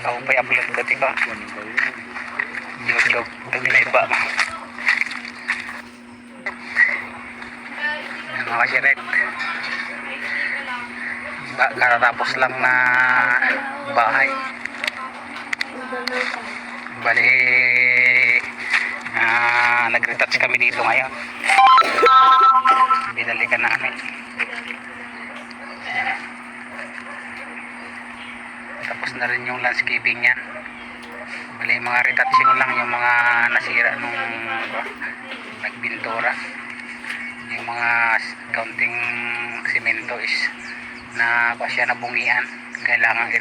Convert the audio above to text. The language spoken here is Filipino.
Ako pa i-upload ko ito. YouTube. Taglay ba? Mga kasiret. Katatapos lang na bahay. Bali, nag-retouch kami dito ngayon. Binalikan namin. Tapos na rin yung landscaping yan. Bali, mga retouching lang yung mga nasira nung nagbintura. Yung mga kaunting simento is na siya nabungian. Kailangan i